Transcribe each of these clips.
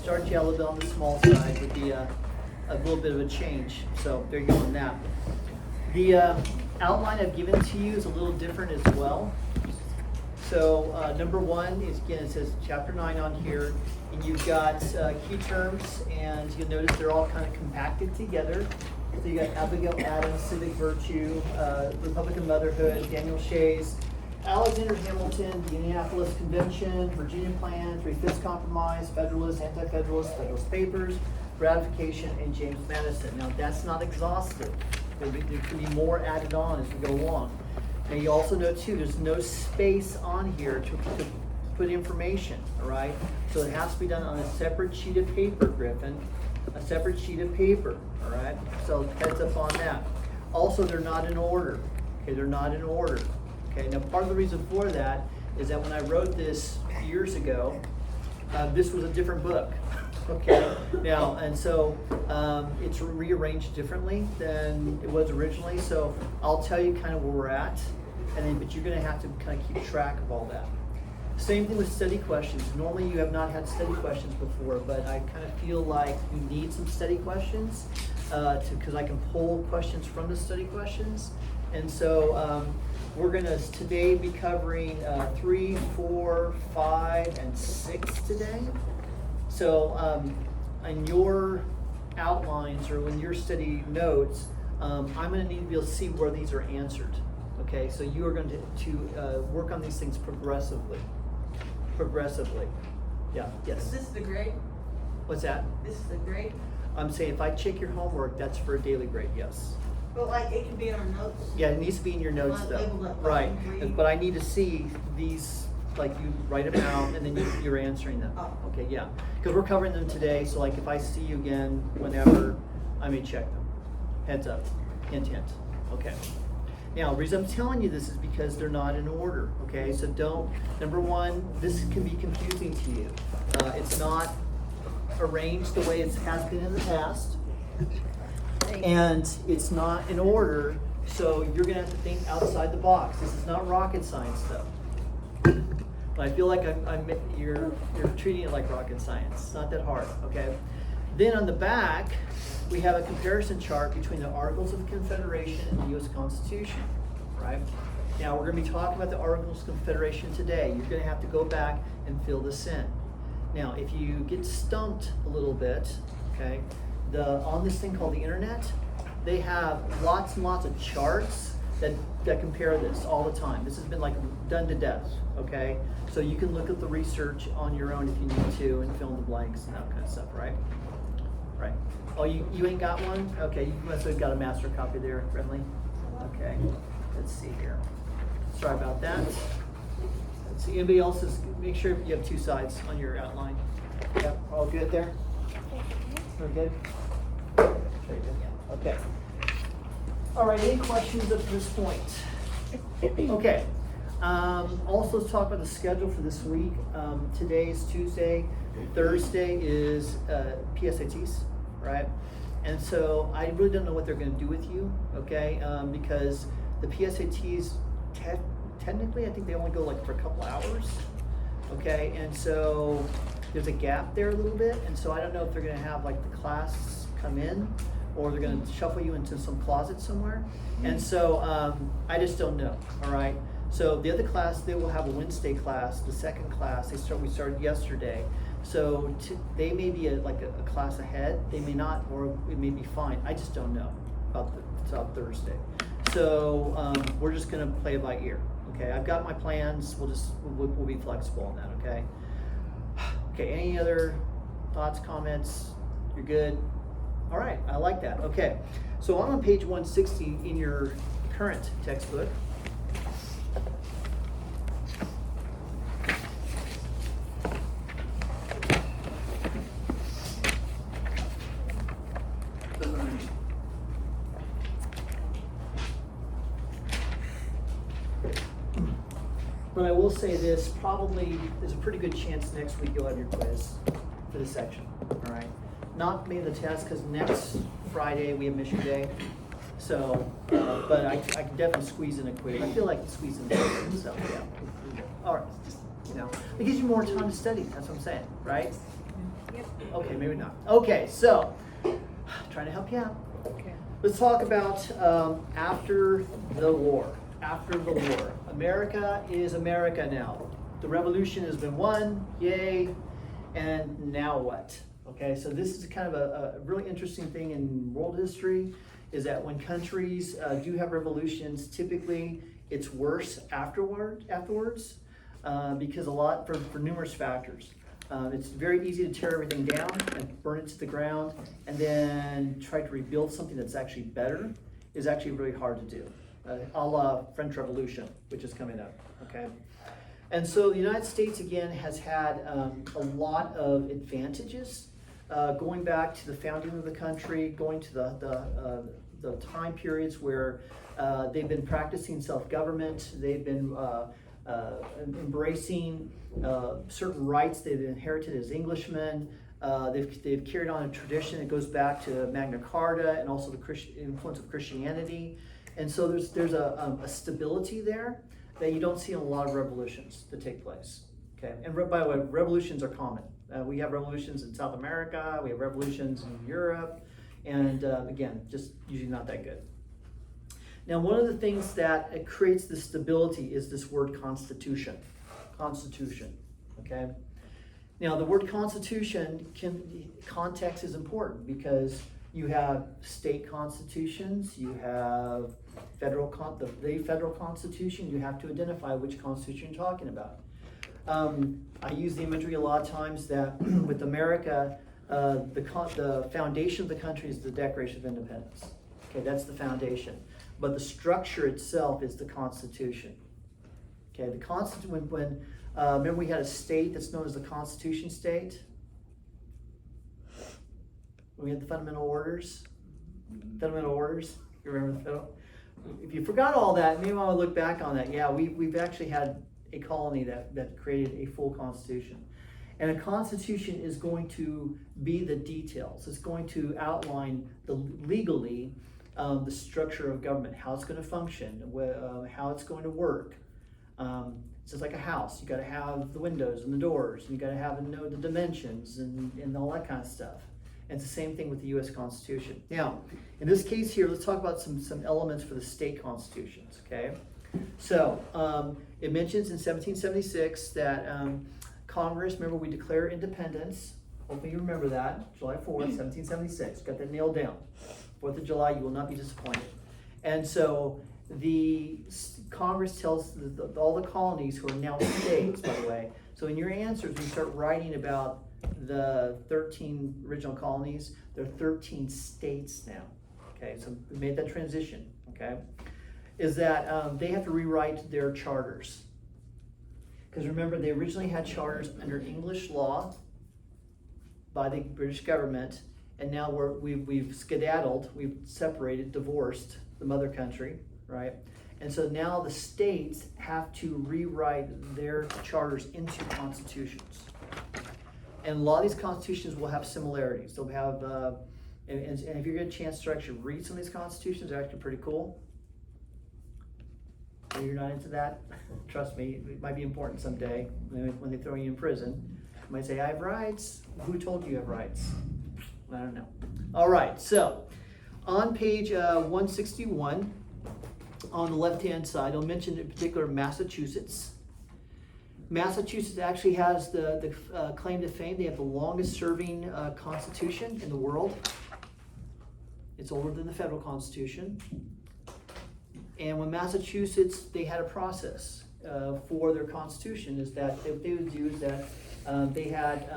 start you out a little bit on the small side would be a little bit of a change. So there you go on that. The outline I've given to you is a little different as well. So number one is, again, it says chapter 9 on here, and you've got key terms, and you'll notice they're all kind of compacted together. So you got Abigail Adams, Civic Virtue, Republican Motherhood, Daniel Shays, Alexander Hamilton, the Indianapolis Convention, Virginia Plan, Three-Fifths Compromise, Federalist, Anti-Federalist, Federalist Papers, Ratification, and James Madison. Now that's not exhaustive. There could be more added on as we go along. Now you also note too, there's no space on here to put information, all right? So it has to be done on a separate sheet of paper, Griffin, a separate sheet of paper, all right? So heads up on that. Also, they're not in order, okay? They're not in order, okay? Now part of the reason for that is that when I wrote this years ago, this was a different book, okay? Now, and so it's rearranged differently than it was originally, so I'll tell you kind of where we're at, and then, but you're gonna have to kind of keep track of all that. Same thing with study questions. Normally you have not had study questions before, but I kind of feel like you need some study questions because I can pull questions from the study questions. And so we're gonna today be covering 3, 4, 5, and 6 today. So in your outlines or in your study notes, I'm gonna need to be able to see where these are answered. Okay, so you are going to work on these things progressively. Yeah, yes. Is this the grade? What's that? This is the grade? I'm saying if I check your homework, that's for a daily grade, yes. But like it can be in our notes? Yeah, it needs to be in your notes Not though. labeled like Right, lesson 3. but I need to see these, like you write them out and then you're answering them. Oh. Okay, yeah. Because we're covering them today, so like if I see you again whenever, I may check them. Heads up, hint, hint. Okay. Now, the reason I'm telling you this is because they're not in order, okay? So don't, number one, this can be confusing to you. It's not arranged the way it has been in the past. And it's not in order, so you're gonna have to think outside the box. This is not rocket science though. But I feel like you're treating it like rocket science. It's not that hard, okay? Then on the back, we have a comparison chart between the Articles of Confederation and the U.S. Constitution, right? Now we're going to be talking about the Articles of Confederation today. You're going to have to go back and fill this in. Now, if you get stumped a little bit, okay, on this thing called the internet, they have lots and lots of charts that compare this all the time. This has been like done to death, okay? So you can look at the research on your own if you need to and fill in the blanks and that kind of stuff, right? Right. Oh, you ain't got one? Okay, you must have got a master copy there, Friendly. Okay, let's see here. Sorry about that. Let's see, anybody else make sure you have 2 sides on your outline. Yep, all good there? We're good? Very good, yeah, okay. All right, any questions up to this point? Okay, also let's talk about the schedule for this week. Today is Tuesday. Thursday is PSATs, right? And so I really don't know what they're going to do with you, okay? Because the PSATs, technically, I think they only go like for a couple hours, okay? And so there's a gap there a little bit, and so I don't know if they're going to have like the class come in, or they're going to shuffle you into some closet somewhere. And so I just don't know, all right? So the other class, they will have a Wednesday class, the second class, we started yesterday. So they may be like a class ahead, they may not, or it may be fine. I just don't know about Thursday. So we're just gonna play it by ear, okay? I've got my plans, we'll be flexible on that, okay? Okay, any other thoughts, comments? You're good? All right, I like that, okay. So I'm on page 160 in your current textbook. But I will say this, probably there's a pretty good chance next week you'll have your quiz for this section, all right? Not maybe the test, because next Friday we have Mission Day. So, but I can definitely squeeze in a quiz. I feel like squeezing in a quiz, so yeah. All right, just, it gives you more time to study, that's what I'm saying, right? Okay, maybe not. Okay, so, trying to help you out. Okay. Let's talk about after the war. After the war. America is America now. The revolution has been won, yay, and now what? Okay, so this is kind of a really interesting thing in world history, is that when countries do have revolutions, typically it's worse afterwards, because for numerous factors. It's very easy to tear everything down and burn it to the ground, and then try to rebuild something that's actually better is actually really hard to do. A la French Revolution, which is coming up, okay? And so the United States, again, has had a lot of advantages, going back to the founding of the country, going to the time periods where they've been practicing self-government, they've been embracing certain rights they've inherited as Englishmen. They've carried on a tradition that goes back to Magna Carta and also the influence of Christianity. And so there's a stability there that you don't see in a lot of revolutions that take place. Okay, and by the way, revolutions are common. We have revolutions in South America, we have revolutions in Europe, and again, just usually not that good. Now, one of the things that creates this stability is this word constitution. Constitution, okay? Now, the word constitution, context is important because you have state constitutions, you have the federal constitution, you have to identify which constitution you're talking about. I use the imagery a lot of times that with America, the foundation of the country is the Declaration of Independence. Okay, that's the foundation. But the structure itself is the Constitution. Okay, the Constitution, remember we had a state that's known as the Constitution State? We had the fundamental orders. Fundamental orders. You remember the federal? If you forgot all that, maybe I want to look back on that. Yeah, we've actually had a colony that created a full constitution. And a constitution is going to be the details. It's going to outline legally the structure of government, how it's going to function, how it's going to work. It's just like a house. You got to have the windows and the doors, and you got to have the dimensions and all that kind of stuff. And it's the same thing with the U.S. Constitution. Now, in this case here, let's talk about some elements for the state constitutions, okay? So, it mentions in 1776 that Congress, remember we declare independence. Hopefully you remember that, July 4th, 1776. Got that nailed down. 4th of July, you will not be disappointed. And so the Congress tells all the colonies, who are now states, by the way. So in your answers, when you start writing about the 13 original colonies, there are 13 states now. Okay, so we made that transition, okay? Is that they have to rewrite their charters. Because remember, they originally had charters under English law by the British government, and now we've skedaddled, we've separated, divorced the mother country, right? And so now the states have to rewrite their charters into constitutions. And a lot of these constitutions will have similarities. They'll have, and if you get a chance to actually read some of these constitutions, they're actually pretty cool. If you're not into that, trust me, it might be important someday when they throw you in prison. You might say, I have rights. Who told you you have rights? I don't know. All right, so on page 161, on the left-hand side, I'll mention in particular Massachusetts. Massachusetts actually has the claim to fame. They have the longest-serving constitution in the world. It's older than the federal constitution. And when Massachusetts, they had a process for their constitution, is that what they would do is that they had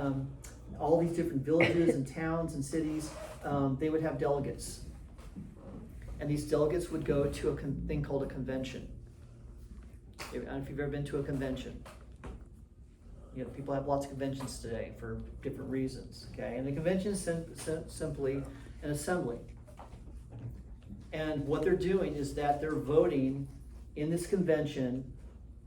all these different villages and towns and cities. They would have delegates. And these delegates would go to a thing called a convention. I don't know if you've ever been to a convention. You know, people have lots of conventions today for different reasons, okay? And the convention is simply an assembly. And what they're doing is that they're voting in this convention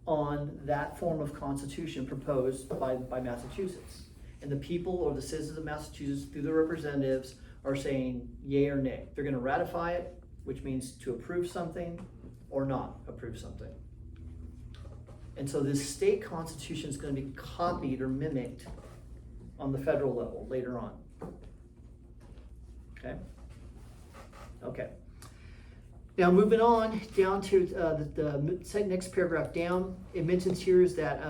on that form of constitution proposed by Massachusetts. And the people or the citizens of Massachusetts, through their representatives, are saying yay or nay. They're going to ratify it, which means to approve something or not approve something. And so this state constitution is going to be copied or mimicked on the federal level later on. Okay? Okay. Now moving on down to the next paragraph down, it mentions here is that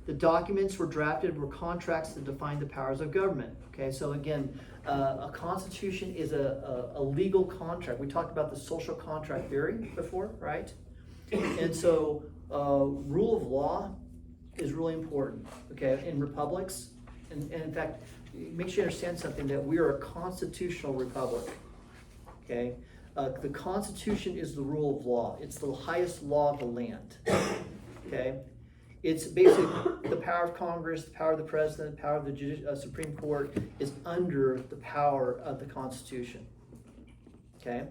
the documents were drafted were contracts that define the powers of government. Okay, so again, a constitution is a legal contract. We talked about the social contract theory before, right? And so rule of law is really important, okay, in republics. And in fact, make sure you understand something, that we are a constitutional republic, okay? The Constitution is the rule of law. It's the highest law of the land, okay? It's basically the power of Congress, the power of the president, the power of the Supreme Court is under the power of the Constitution, okay?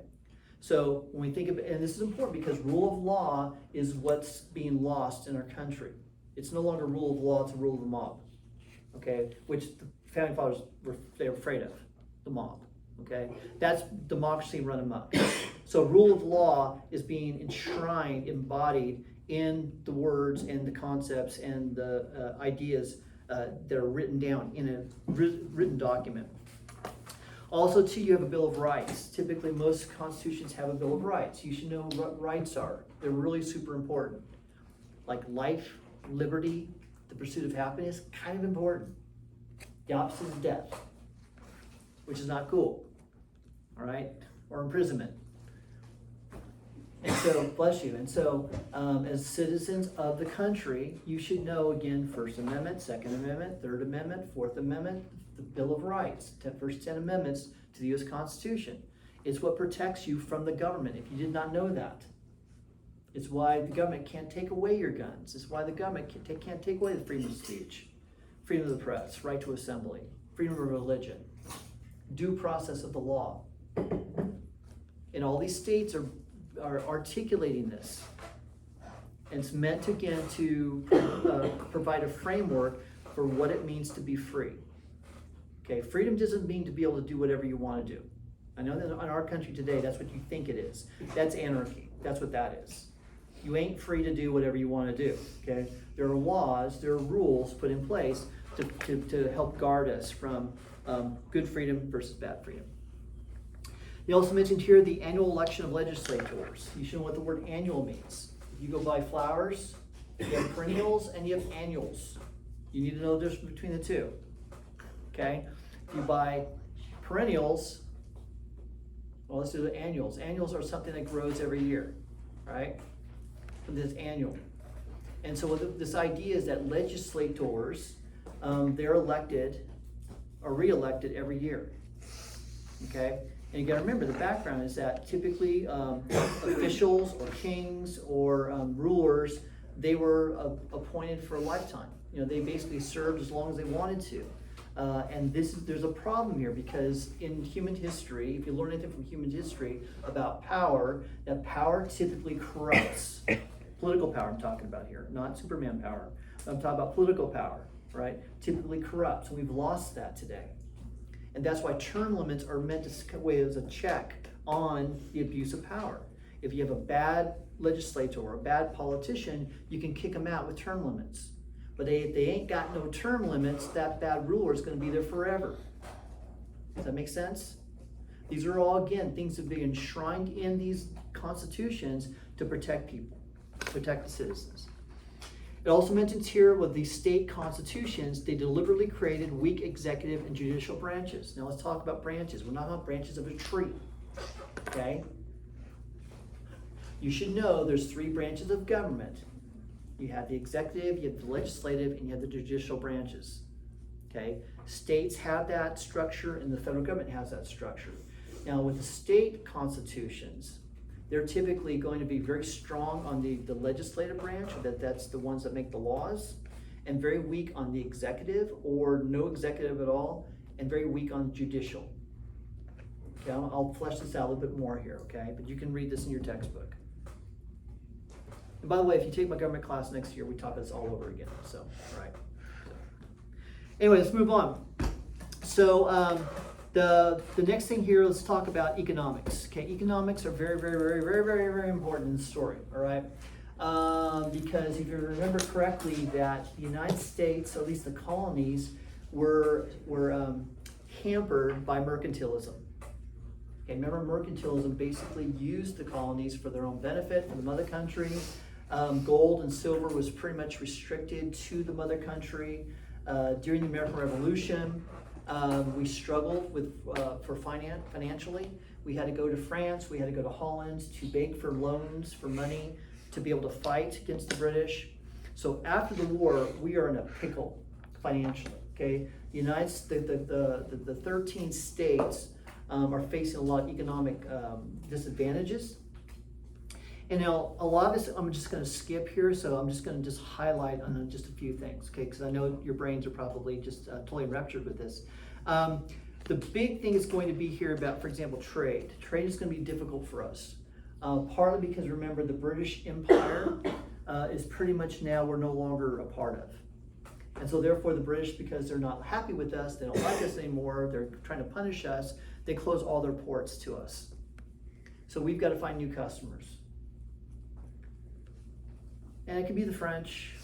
So when we think of, and this is important because rule of law is what's being lost in our country. It's no longer rule of law, it's a rule of the mob, okay? Which the founding fathers they were afraid of, the mob. Okay, that's democracy run amok. So rule of law is being enshrined, embodied in the words and the concepts and the ideas that are written down in a written document. Also, too, you have a Bill of Rights. Typically, most constitutions have a Bill of Rights. You should know what rights are. They're really super important. Like life, liberty, the pursuit of happiness, kind of important. The opposite is death, which is not cool. All right, or imprisonment. And so, bless you. And so, as citizens of the country, you should know, again, First Amendment, Second Amendment, Third Amendment, Fourth Amendment, the Bill of Rights, first 10 amendments to the U.S. Constitution. It's what protects you from the government, if you did not know that. It's why the government can't take away your guns. It's why the government can't take away the freedom of speech, freedom of the press, right to assembly, freedom of religion, due process of the law. And all these states are articulating this. And it's meant to, again, to provide a framework for what it means to be free. Okay, freedom doesn't mean to be able to do whatever you want to do. I know that in our country today, that's what you think it is. That's anarchy. That's what that is. You ain't free to do whatever you want to do. Okay, there are laws, there are rules put in place to help guard us from good freedom versus bad freedom. They also mentioned here the annual election of legislators. You should know what the word annual means. If you go buy flowers, you have perennials and you have annuals. You need to know the difference between the two. Okay? If you buy perennials, well, let's do the annuals. Annuals are something that grows every year, right? Something that's annual. And so this idea is that legislators, they're elected or re-elected every year. Okay? And you got to remember, the background is that typically officials or kings or rulers, they were appointed for a lifetime. You know, they basically served as long as they wanted to. And there's a problem here because in human history, if you learn anything from human history about power, that power typically corrupts. Political power I'm talking about here, not Superman power. I'm talking about political power, right? Typically corrupts. We've lost that today. And that's why term limits are meant to weigh as a check on the abuse of power. If you have a bad legislator or a bad politician, you can kick them out with term limits. But if they ain't got no term limits, that bad ruler is going to be there forever. Does that make sense? These are all, again, things that have been enshrined in these constitutions to protect people, protect the citizens. It also mentions here with the state constitutions, they deliberately created weak executive and judicial branches. Now let's talk about branches. We're not about branches of a tree, okay? You should know there's 3 branches of government. You have the executive, you have the legislative, and you have the judicial branches, okay? States have that structure and the federal government has that structure. Now with the state constitutions, they're typically going to be very strong on the legislative branch, that's the ones that make the laws, and very weak on the executive or no executive at all, and very weak on judicial. Okay, I'll flesh this out a little bit more here, okay? But you can read this in your textbook. And by the way, if you take my government class next year, we talk this all over again, so, all right. So, anyway, let's move on. So, the next thing here, let's talk about economics. Okay, economics are very, very, very, very, very, very important in the story, all right? Because if you remember correctly, that the United States, or at least the colonies, were hampered by mercantilism. Okay, remember, mercantilism basically used the colonies for their own benefit, for the mother country. Gold and silver was pretty much restricted to the mother country. During the American Revolution, we struggled financially. We had to go to France, we had to go to Holland to beg for loans, for money, to be able to fight against the British. So after the war, we are in a pickle financially, okay? The 13 states are facing a lot of economic disadvantages. And now a lot of this I'm just going to skip here, so I'm just going to just highlight on just a few things, okay? Because I know your brains are probably just totally enraptured with this. The big thing is going to be here about, for example, trade. Trade is going to be difficult for us, partly because remember the British Empire is pretty much now we're no longer a part of. And so therefore the British, because they're not happy with us, they don't like us anymore, they're trying to punish us, they close all their ports to us. So we've got to find new customers. And it could be the French,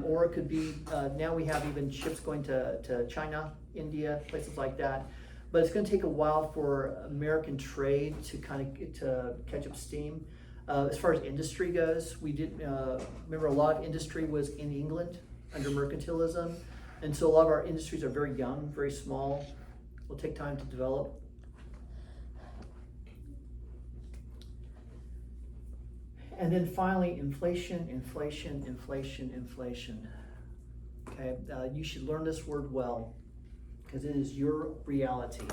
or it could be, now we have even ships going to China, India, places like that. But it's going to take a while for American trade to to catch up steam. As far as industry goes, we did, remember a lot of industry was in England under mercantilism. And so a lot of our industries are very young, very small, will take time to develop. And then finally, inflation. Okay, you should learn this word well, because it is your reality.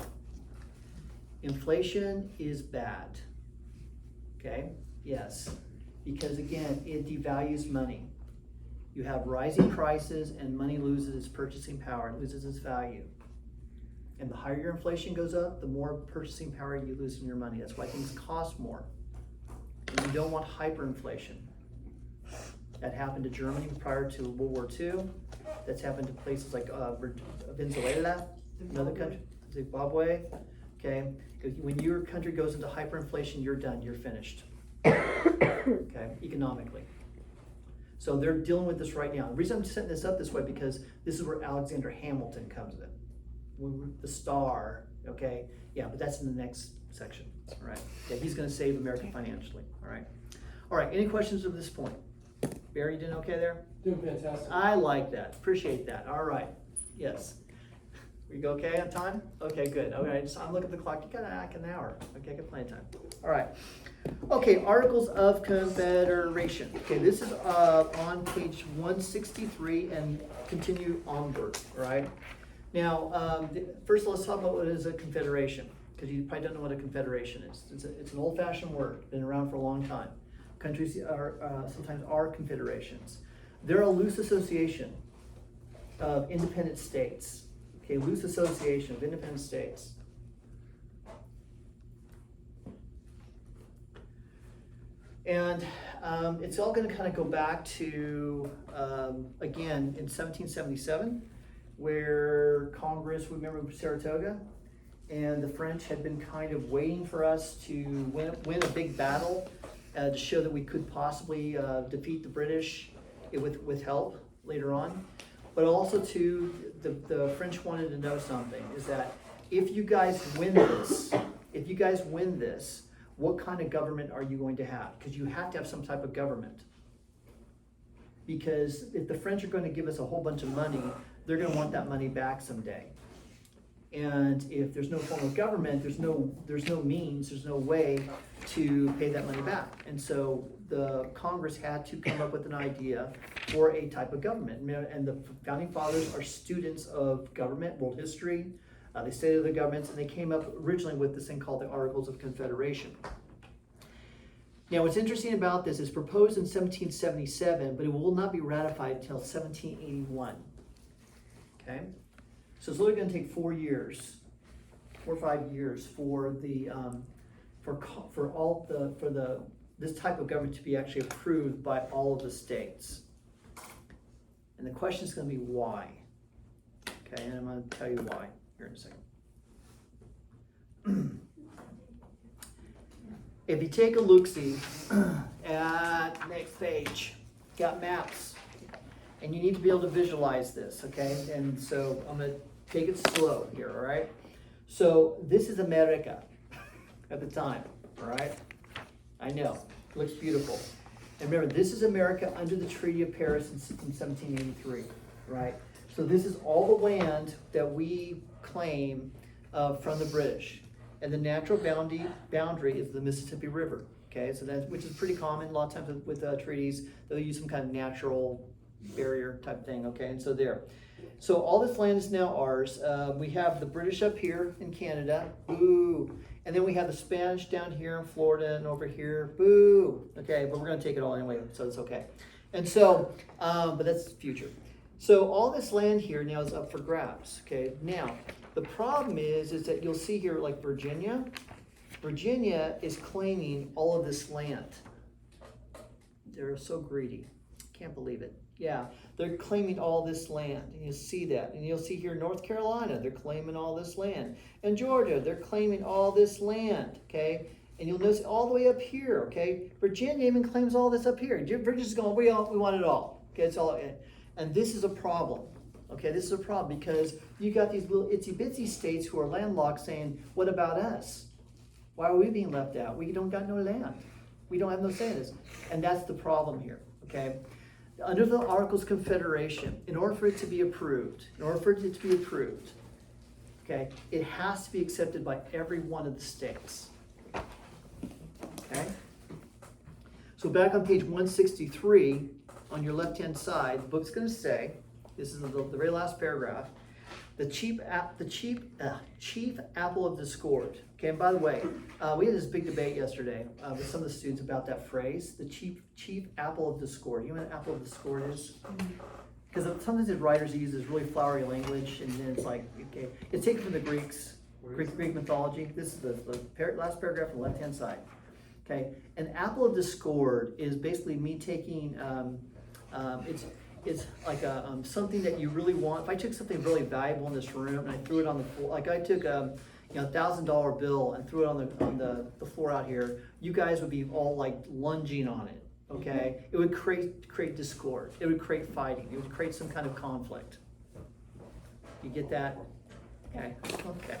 Inflation is bad, okay? Yes, because again, it devalues money. You have rising prices and money loses its purchasing power, it loses its value. And the higher your inflation goes up, the more purchasing power you lose in your money. That's why things cost more. And you don't want hyperinflation. That happened to Germany prior to World War II. That's happened to places like Venezuela, another country, Zimbabwe. Okay, when your country goes into hyperinflation, you're done, you're finished. Okay, economically. So they're dealing with this right now. The reason I'm setting this up this way, because this is where Alexander Hamilton comes in. The star, okay? Yeah, but that's in the next section, all right? Yeah, he's gonna save America financially, all right? All right, any questions at this point? Barry, you doing okay there? Doing fantastic. I like that, appreciate that, all right, yes. We go okay on time? Okay, good, all right, so I'm looking at the clock, you got an hour, okay, I got plenty of time. All right, okay, Articles of Confederation. Okay, this is on page 163 and continue onward, all right? Now, first let's talk about what is a confederation, because you probably don't know what a confederation is. It's an old-fashioned word, been around for a long time. Countries are sometimes are confederations. They're a loose association of independent states. Okay, loose association of independent states. And it's all going to kind of go back to, again, in 1777, where Congress, remember Saratoga, and the French had been kind of waiting for us to win a big battle to show that we could possibly defeat the British with help later on. But also too, the French wanted to know something, is that if you guys win this, what kind of government are you going to have? Because you have to have some type of government. Because if the French are going to give us a whole bunch of money, they're going to want that money back someday. And if there's no form of government, there's no means, there's no way to pay that money back. And so the Congress had to come up with an idea for a type of government. And the founding fathers are students of government, world history. They studied the governments, and they came up originally with this thing called the Articles of Confederation. Now, what's interesting about this is proposed in 1777, but it will not be ratified until 1781. Okay, so it's literally going to take 4 years, 4 or 5 years for the this type of government to be actually approved by all of the states. And the question is going to be why. Okay, and I'm going to tell you why here in a second. If you take a look-see at next page, got maps, and you need to be able to visualize this, okay? And so I'm going to Take it slow here, all right? So this is America at the time, all right? I know, looks beautiful. And remember, this is America under the Treaty of Paris in 1783, right? So this is all the land that we claim from the British. And the natural boundary is the Mississippi River, okay? So that's, which is pretty common. A lot of times with treaties, they'll use some kind of natural barrier type thing, okay? And so there. So all this land is now ours. We have the British up here in Canada, boo. And then we have the Spanish down here in Florida and over here, boo. Okay, but we're gonna take it all anyway, so it's okay. And so, but that's future. So all this land here now is up for grabs, okay? Now, the problem is that you'll see here like Virginia is claiming all of this land. They're so greedy, can't believe it. Yeah, they're claiming all this land, and you see that. And you'll see here North Carolina, they're claiming all this land. And Georgia, they're claiming all this land, okay? And you'll notice all the way up here, okay? Virginia even claims all this up here. Virginia's going, we want it all, okay? It's all, and this is a problem, okay? This is a problem because you got these little itsy bitsy states who are landlocked saying, what about us? Why are we being left out? We don't got no land. We don't have no say in this. And that's the problem here, okay? Under the Articles of Confederation, in order for it to be approved, okay, it has to be accepted by every one of the states. Okay? So back on page 163, on your left-hand side, the book's going to say, this is the very last paragraph, the chief apple of discord. Okay, and by the way, we had this big debate yesterday with some of the students about that phrase, the chief apple of discord. You know what an apple of discord is? Because sometimes the writers use this really flowery language, and then it's like, okay, it's taken from the Greek mythology. This is the last paragraph on the left-hand side. Okay, an apple of discord is basically me taking, it's like something that you really want. If I took something really valuable in this room and I threw it on the floor, like I took $1,000 bill and threw it on the floor out here, you guys would be all like lunging on it. Okay, it would create discord. It would create fighting. It would create some kind of conflict. You get that? Okay. Okay.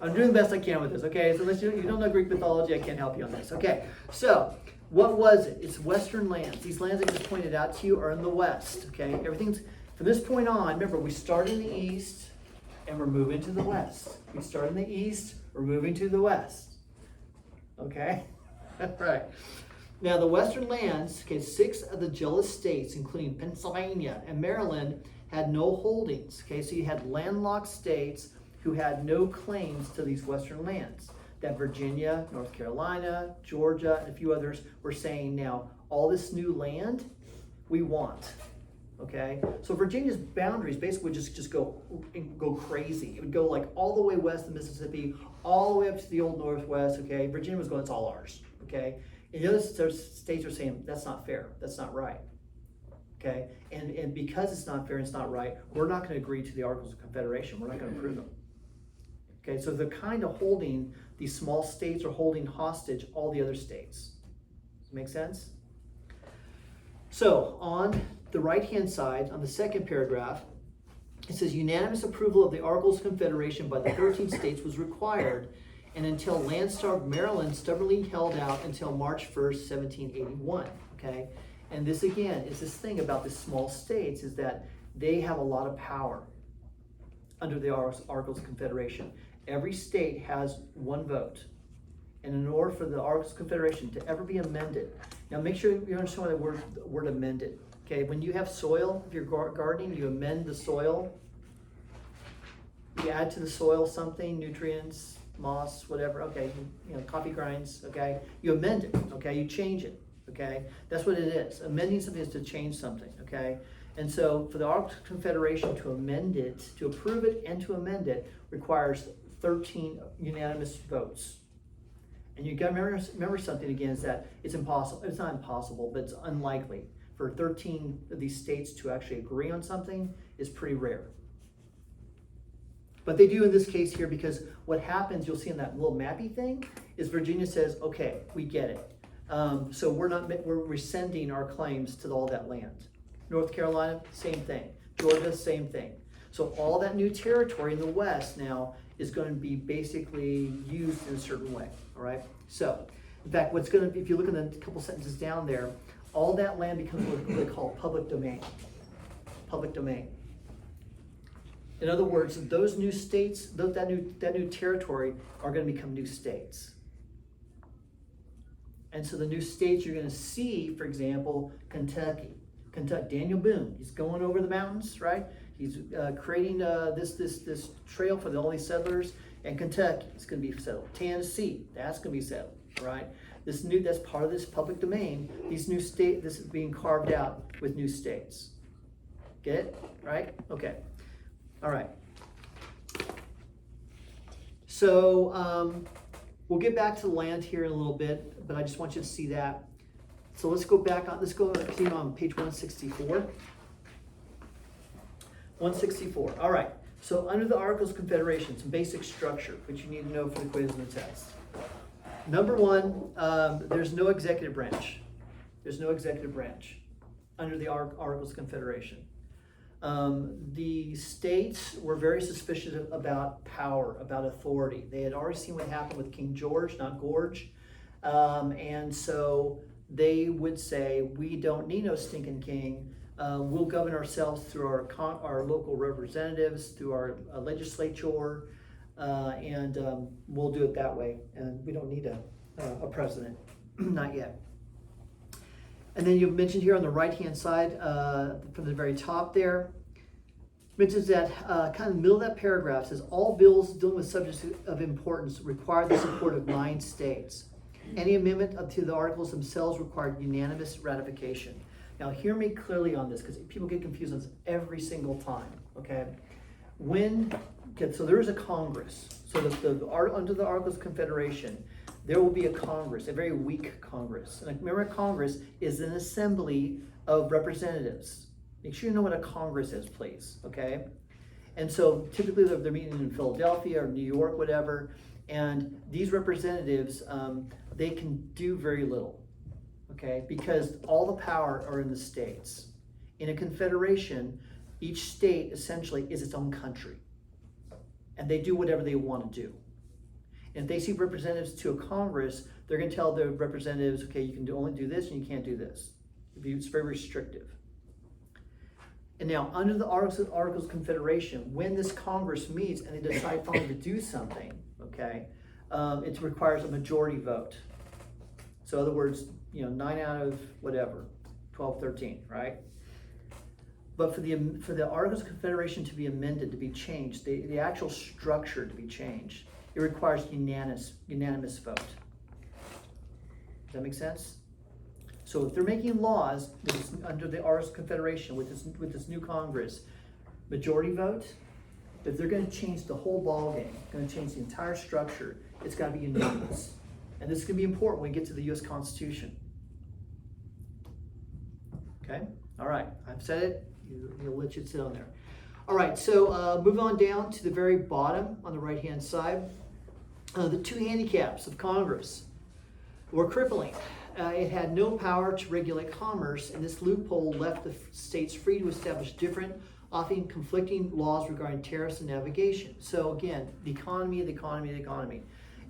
I'm doing the best I can with this. Okay, so unless you don't know Greek mythology, I can't help you on this. Okay, so. What was it? It's Western lands. These lands I just pointed out to you are in the West, okay? Everything's, from this point on, remember, we start in the East and we're moving to the West. We start in the East, we're moving to the West, okay? Right. Now, the Western lands, okay, 6 of the jealous states, including Pennsylvania and Maryland, had no holdings, okay? So you had landlocked states who had no claims to these Western lands. That Virginia, North Carolina, Georgia, and a few others were saying now, all this new land we want, okay? So Virginia's boundaries basically would just go crazy. It would go like all the way west of Mississippi, all the way up to the old Northwest, okay? Virginia was going, it's all ours, okay? And the other states are saying, that's not fair, that's not right, okay? And because it's not fair and it's not right, we're not gonna agree to the Articles of Confederation. We're not gonna approve them. Okay, so they're kind of holding, these small states are holding hostage all the other states. Does that make sense? So on the right-hand side, on the second paragraph, it says unanimous approval of the Articles of Confederation by the 13 states was required, and until land-starved Maryland stubbornly held out until March 1st, 1781, okay? And this again is this thing about the small states is that they have a lot of power under the Articles of Confederation. Every state has one vote. And in order for the Articles of Confederation to ever be amended, now make sure you understand the word amended. Okay, when you have soil, if you're gardening, you amend the soil. You add to the soil something, nutrients, moss, whatever, okay, coffee grinds, okay? You amend it, okay? You change it, okay? That's what it is. Amending something is to change something, okay? And so for the Articles of Confederation to amend it, to approve it and to amend it, requires 13 unanimous votes. And you got to remember something again, is that it's impossible. It's not impossible, but it's unlikely. For 13 of these states to actually agree on something is pretty rare. But they do in this case here, because what happens, you'll see in that little mappy thing, is Virginia says, okay, we get it. So we're rescinding our claims to all that land. North Carolina, same thing. Georgia, same thing. So all that new territory in the west now is going to be basically used in a certain way, all right? So, in fact, what's going to, if you look in the couple sentences down there, all that land becomes what they call public domain. Public domain. In other words, those new states, that new territory are going to become new states. And so the new states you're going to see, for example, Kentucky, Daniel Boone, he's going over the mountains, right? He's creating this trail for all these settlers, and Kentucky is going to be settled. Tennessee, that's going to be settled, right? That's part of this public domain. These new state, this is being carved out with new states. Get it? Right? Okay. All right. So we'll get back to the land here in a little bit, but I just want you to see that. So let's go back on. Let's go continue on page 164. 164. All right. So under the Articles of Confederation, some basic structure, which you need to know for the quiz and the test. Number one, there's no executive branch. There's no executive branch under the Articles of Confederation. The states were very suspicious about power, about authority. They had already seen what happened with King George, not Gorge. And so they would say, we don't need no stinking king. We'll govern ourselves through our local representatives, through our legislature, and we'll do it that way. And we don't need a president, not yet. And then you mentioned here on the right-hand side, from the very top there, mentions that kind of the middle of that paragraph says, all bills dealing with subjects of importance require the support of 9 states. Any amendment to the articles themselves required unanimous ratification. Now hear me clearly on this, because people get confused on this every single time, okay? So there is a Congress. So under the Articles of Confederation, there will be a Congress, a very weak Congress. And remember, a Congress is an assembly of representatives. Make sure you know what a Congress is, please, okay? And so typically they're meeting in Philadelphia or New York, whatever, and these representatives, they can do very little, okay? Because all the power are in the states. In a confederation, each state essentially is its own country, and they do whatever they want to do. And if they see representatives to a Congress, they're going to tell the representatives, okay, you can only do this and you can't do this. It's very restrictive. And now, under the Articles of Confederation, when this Congress meets and they decide finally to do something, okay, it requires a majority vote. So in other words, 9 out of whatever, 12, 13, right? But for the Articles of Confederation to be amended, to be changed, the actual structure to be changed, it requires unanimous vote. Does that make sense? So if they're making laws under the Articles of Confederation with this new Congress, majority vote, if they're going to change the whole ballgame, going to change the entire structure, it's got to be unanimous. And this is going to be important when we get to the U.S. Constitution. Okay? All right. I've said it. You'll let you sit on there. All right. So move on down to the very bottom on the right-hand side. The 2 handicaps of Congress were crippling. It had no power to regulate commerce, and this loophole left the states free to establish different, often conflicting laws regarding tariffs and navigation. So again, the economy.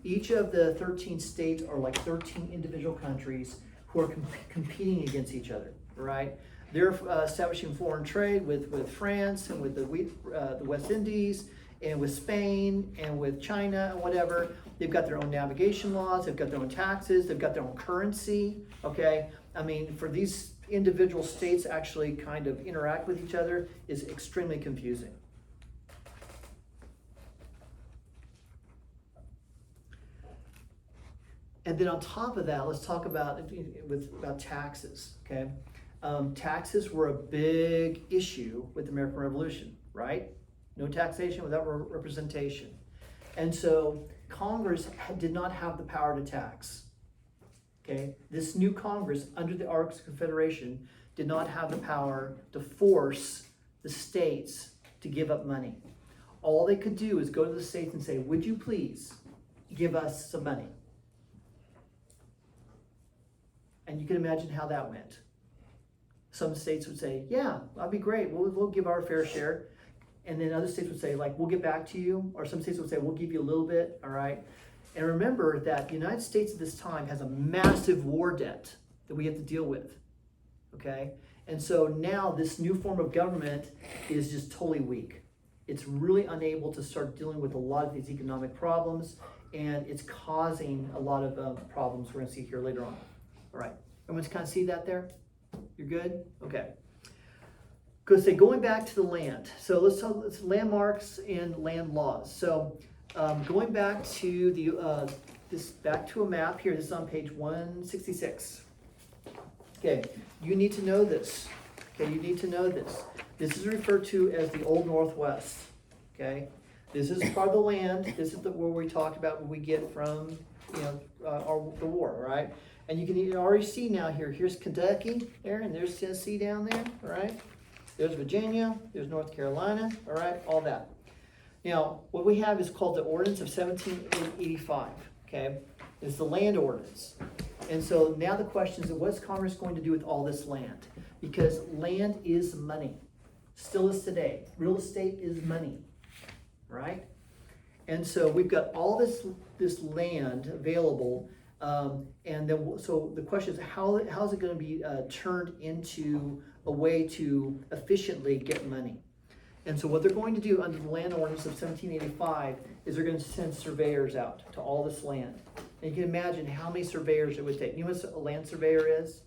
Each of the 13 states are like 13 individual countries who are competing against each other, right? They're establishing foreign trade with France and with the West Indies and with Spain and with China and whatever. They've got their own navigation laws, they've got their own taxes, they've got their own currency, okay? I mean, for these individual states actually kind of interact with each other is extremely confusing. And then on top of that, let's talk about taxes, okay? Taxes were a big issue with the American Revolution, right? No taxation without representation. And so Congress did not have the power to tax, okay? This new Congress, under the Articles of Confederation, did not have the power to force the states to give up money. All they could do is go to the states and say, would you please give us some money? And you can imagine how that went. Some states would say, yeah, that'd be great. We'll give our fair share. And then other states would say, like, we'll get back to you, or some states would say, we'll give you a little bit, all right? And remember that the United States at this time has a massive war debt that we have to deal with, okay? And so now this new form of government is just totally weak. It's really unable to start dealing with a lot of these economic problems, and it's causing a lot of problems we're going to see here later on. All right, everyone's kind of see that there? You're good? Okay. Because going back to the land. So let's talk landmarks and land laws. So going back to back to a map here. This is on page 166. Okay, you need to know this. Okay, you need to know this. This is referred to as the Old Northwest. Okay, this is part of the land. This is where we talked about what we get from, the war, right? And you can already see now here. Here's Kentucky there, and there's Tennessee down there, right? There's Virginia. There's North Carolina. All right, all that. Now, what we have is called the Ordinance of 1785. Okay, it's the land ordinance. And so now the question is, what's Congress going to do with all this land? Because land is money. Still is today. Real estate is money, right? And so we've got all this land available, and then so the question is, how is it going to be turned into a way to efficiently get money? And so what they're going to do under the land ordinance of 1785 is they're going to send surveyors out to all this land. And you can imagine how many surveyors it would take. You know what a land surveyor is?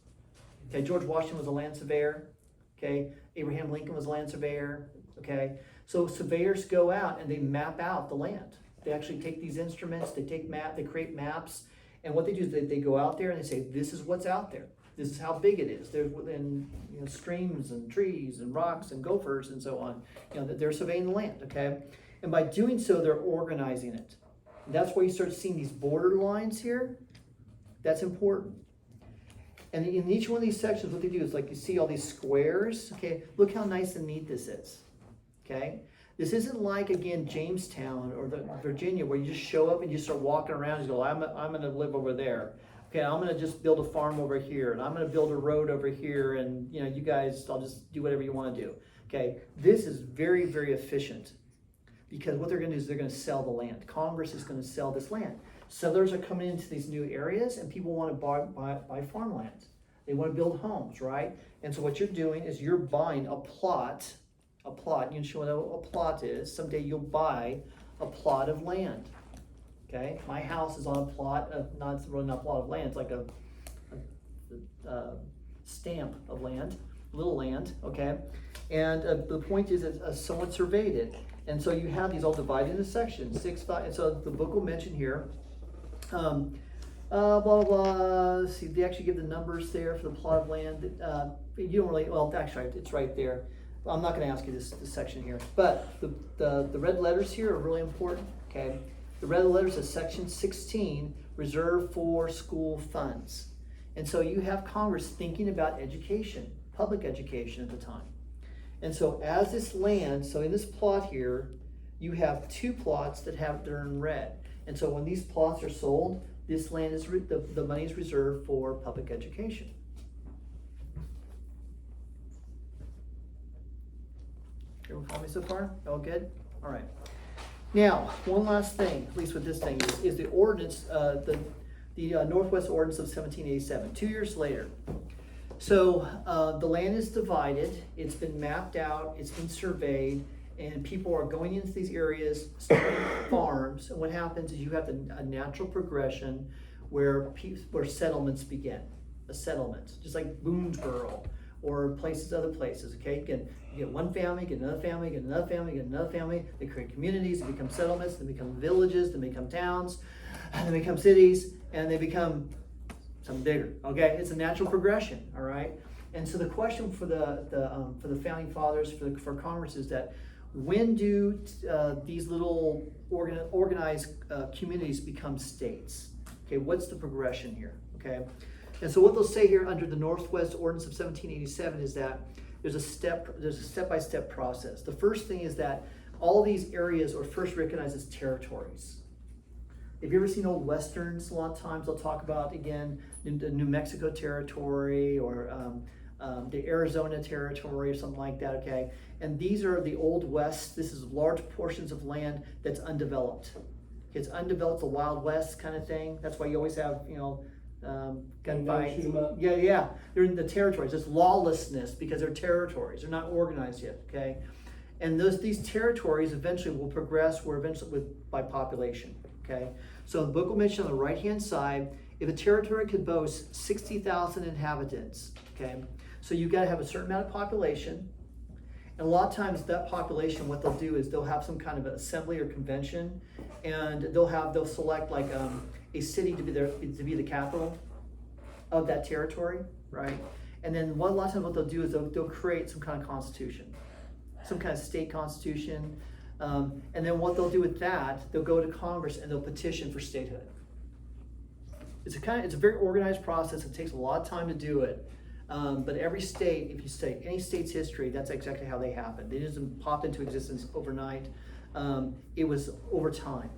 Okay, George Washington was a land surveyor. Okay, Abraham Lincoln was a land surveyor. Okay, so surveyors go out and they map out the land. They actually take these instruments, they create maps, and what they do is they go out there and they say, this is what's out there. This is how big it is. There's within streams and trees and rocks and gophers and so on. They're surveying the land, okay? And by doing so, they're organizing it. And that's why you start seeing these border lines here. That's important. And in each one of these sections, what they do is, like, you see all these squares. Okay, look how nice and neat this is. Okay, this isn't like, again, Jamestown or Virginia, where you just show up and you start walking around and you go, I'm going to live over there. Okay, I'm going to just build a farm over here, and I'm going to build a road over here, and you guys, I'll just do whatever you want to do. Okay, this is very, very efficient, because what they're going to do is they're going to sell the land. Congress is going to sell this land. Settlers are coming into these new areas, and people want to buy farmland. They want to build homes, right? And so what you're doing is you're buying a plot. You can show what a plot is. Someday you'll buy a plot of land. Okay, my house is on a plot of, not really not a plot of land, it's like a stamp of land, little land, okay? And the point is that someone surveyed it. And so you have these all divided into sections, 6, 5, and so the book will mention here, blah, blah, blah. Let's see, they actually give the numbers there for the plot of land. You don't really, well, actually, it's right there. I'm not going to ask you this section here, but the red letters here are really important, okay? The red letters is section 16, reserved for school funds. And so you have Congress thinking about education, public education at the time. And so as this land, so in this plot here, you have 2 plots that are in red. And so when these plots are sold, this land is, the money is reserved for public education. Everyone follow me so far? All good? All right. Now, one last thing, at least with this thing, is the ordinance, the Northwest Ordinance of 1787, 2 years later. So the land is divided, it's been mapped out, it's been surveyed, and people are going into these areas, starting farms. And what happens is you have a natural progression where settlements begin, a settlement, just like Boonesboro or other places, okay? You get one family, get another family, get another family, get another family. They create communities, they become settlements, they become villages, they become towns, and they become cities, and they become something bigger, okay? It's a natural progression, all right? And so the question for the founding fathers, for Congress, is that when do these little organized communities become states? Okay, what's the progression here, okay? And so what they'll say here under the Northwest Ordinance of 1787 is that there's a step-by-step process. The first thing is that all these areas are first recognized as territories. Have you ever seen old Westerns? A lot of times they'll talk about, again, the New Mexico territory or the Arizona Territory or something like that, okay? And these are the Old West. This is large portions of land that's undeveloped. It's undeveloped, the Wild West kind of thing. That's why you always have, gunfights. Shoot 'em up. Yeah. They're in the territories. It's lawlessness because they're territories. They're not organized yet, okay? And these territories eventually will progress by population, okay? So the book will mention on the right-hand side, if a territory could boast 60,000 inhabitants, okay? So you've got to have a certain amount of population. And a lot of times that population, what they'll do is they'll have some kind of assembly or convention, and they'll select like a city to be the capital of that territory, right? And then a lot of times what they'll do is they'll create some kind of constitution, some kind of state constitution, and then what they'll do with that, they'll go to Congress and they'll petition for statehood. It's a very organized process. It takes a lot of time to do it. But every state, if you study any state's history, that's exactly how they happened. They didn't pop into existence overnight. It was over time.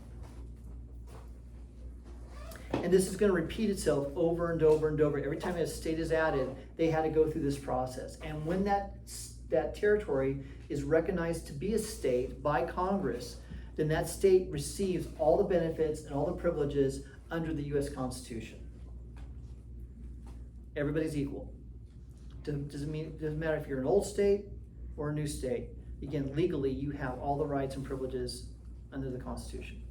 And this is going to repeat itself over and over and over. Every time a state is added, they had to go through this process. And when that territory is recognized to be a state by Congress, then that state receives all the benefits and all the privileges under the U.S. Constitution. Everybody's equal. Doesn't matter if you're an old state or a new state. Again, legally, you have all the rights and privileges under the Constitution.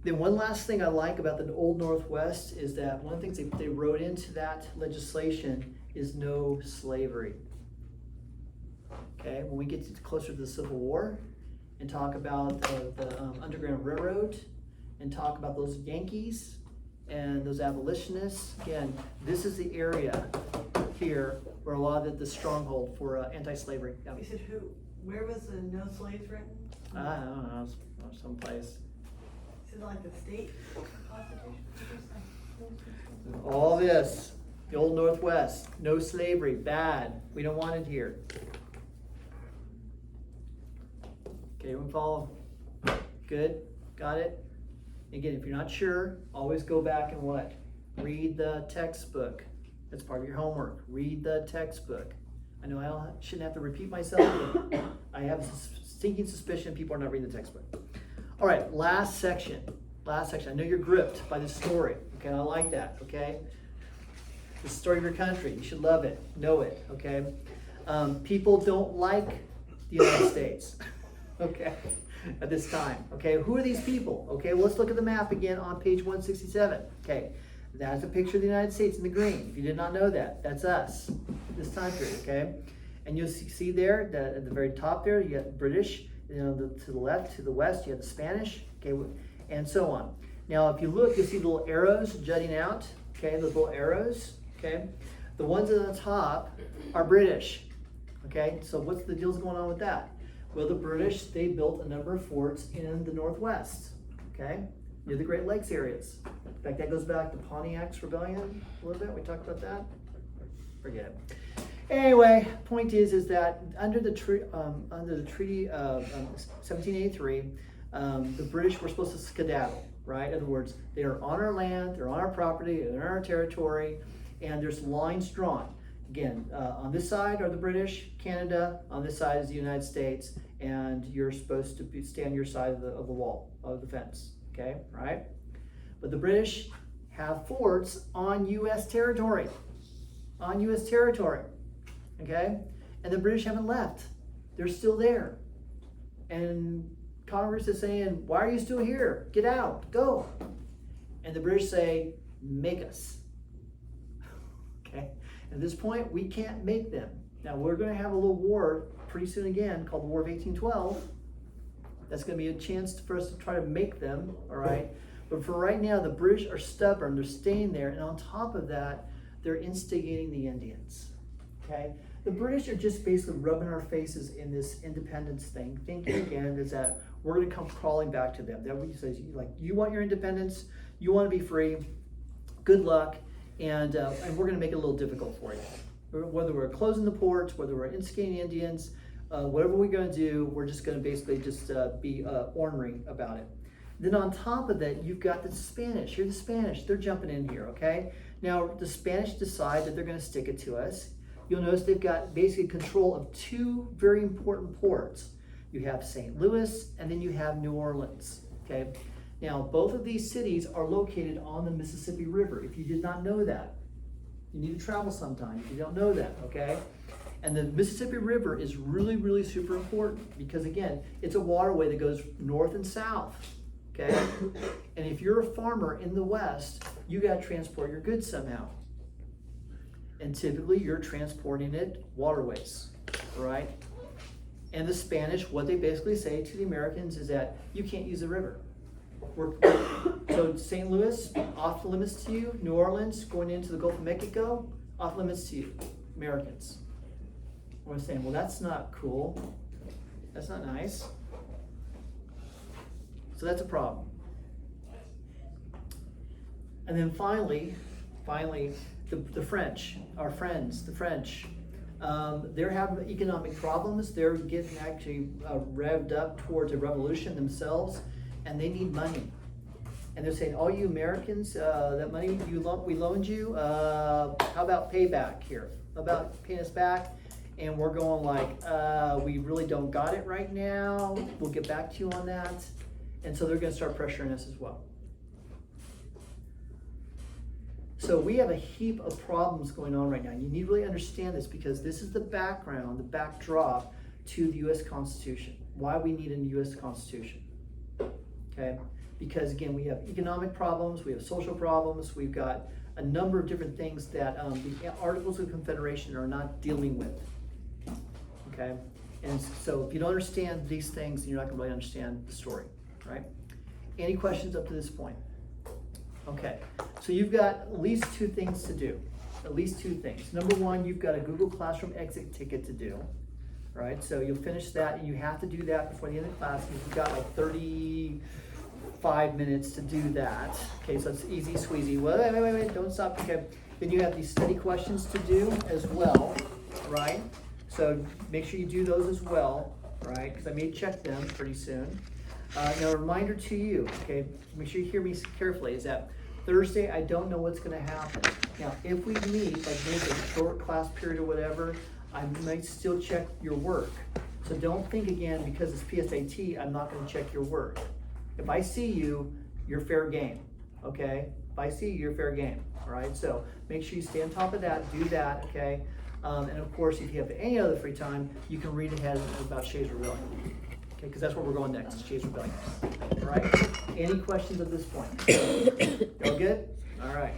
Then one last thing I like about the Old Northwest is that one of the things they wrote into that legislation is no slavery. Okay, when we get closer to the Civil War and talk about the Underground Railroad and talk about those Yankees and those abolitionists, again, this is the area here where a lot of the stronghold for anti-slavery. Yeah. You said where was the no slaves written? I don't know, someplace. Is it like the state constitution? All this, the Old Northwest, no slavery, bad. We don't want it here. Okay, everyone follow? Good, got it? Again, if you're not sure, always go back and what? Read the textbook. That's part of your homework. Read the textbook. I know I shouldn't have to repeat myself, but I have a stinking suspicion people are not reading the textbook. All right, last section. I know you're gripped by this story. Okay, I like that. Okay, the story of your country. You should love it, know it. Okay, people don't like the United States. Okay, at this time. Okay, who are these people? Okay, well, let's look at the map again on page 167. Okay, that's a picture of the United States in the green. If you did not know that, that's us at this time period. Okay, and you'll see there that at the very top there, you got the British. To the left, to the west, you have the Spanish, okay, and so on. Now, if you look, you'll see the little arrows jutting out, okay, those little arrows, okay. The ones on the top are British, okay. So what's the deal's going on with that? Well, the British, they built a number of forts in the Northwest, okay, near the Great Lakes areas. In fact, that goes back to Pontiac's Rebellion a little bit. We talked about that. Forget it. Anyway, point is that under the treaty of 1783, the British were supposed to skedaddle, right? In other words, they are on our land, they're on our property, they're in our territory, and there's lines drawn. Again, on this side are the British, Canada, on this side is the United States, and you're supposed to stay on your side of the wall, of the fence, okay, right? But the British have forts on U.S. territory, okay? And the British haven't left. They're still there. And Congress is saying, why are you still here? Get out, go. And the British say, make us. Okay? At this point, we can't make them. Now, we're going to have a little war pretty soon again called the War of 1812. That's going to be a chance for us to try to make them, all right? But for right now, the British are stubborn. They're staying there. And on top of that, they're instigating the Indians, okay? The British are just basically rubbing our faces in this independence thing, thinking again is that we're going to come crawling back to them. That we say, like, you want your independence, you want to be free, good luck, and we're going to make it a little difficult for you. Whether we're closing the ports, whether we're instigating Indians, whatever we're going to do, we're just going to basically just be ornery about it. Then on top of that, you've got the Spanish. You're the Spanish. They're jumping in here, okay? Now, the Spanish decide that they're going to stick it to us. You'll notice they've got basically control of two very important ports. You have St. Louis, and then you have New Orleans, okay? Now, both of these cities are located on the Mississippi River. If you did not know that, you need to travel sometime if you don't know that, okay? And the Mississippi River is really, really super important because, again, it's a waterway that goes north and south, okay? And if you're a farmer in the West, you got to transport your goods somehow. And typically, you're transporting it waterways, right? And the Spanish, what they basically say to the Americans is that you can't use the river. So St. Louis, off limits to you. New Orleans, going into the Gulf of Mexico, off limits to you, Americans. We're saying, well, that's not cool. That's not nice. So that's a problem. And then finally, the French, our friends, the French, they're having economic problems. They're getting actually revved up towards a revolution themselves, and they need money. And they're saying, all you Americans, that money we loaned you, how about payback here? How about paying us back? And we're going like, we really don't got it right now. We'll get back to you on that. And so they're going to start pressuring us as well. So we have a heap of problems going on right now. You need to really understand this because this is the background, the backdrop to the U.S. Constitution. Why we need a U.S. Constitution. Okay? Because again, we have economic problems, we have social problems, we've got a number of different things that the Articles of Confederation are not dealing with. Okay? And so if you don't understand these things, you're not going to really understand the story, right? Any questions up to this point? Okay, so you've got at least two things to do. At least two things. Number one, you've got a Google Classroom exit ticket to do, right? So you'll finish that, and you have to do that before the end of class. You've got like 35 minutes to do that. Okay, so it's easy squeezy. Wait, don't stop. Okay, then you have these study questions to do as well, right? So make sure you do those as well, right? Because I may check them pretty soon. Now, a reminder to you, okay, make sure you hear me carefully, is that Thursday, I don't know what's going to happen. Now, if we meet, like maybe a short class period or whatever, I might still check your work. So don't think again, because it's PSAT, I'm not going to check your work. If I see you, you're fair game, okay? If I see you, you're fair game, all right? So make sure you stay on top of that, do that, okay? And of course, if you have any other free time, you can read ahead about Shays Rebellion. Okay, because that's where we're going next, Shays Rebellion. All right? Any questions at this point? All good? All right.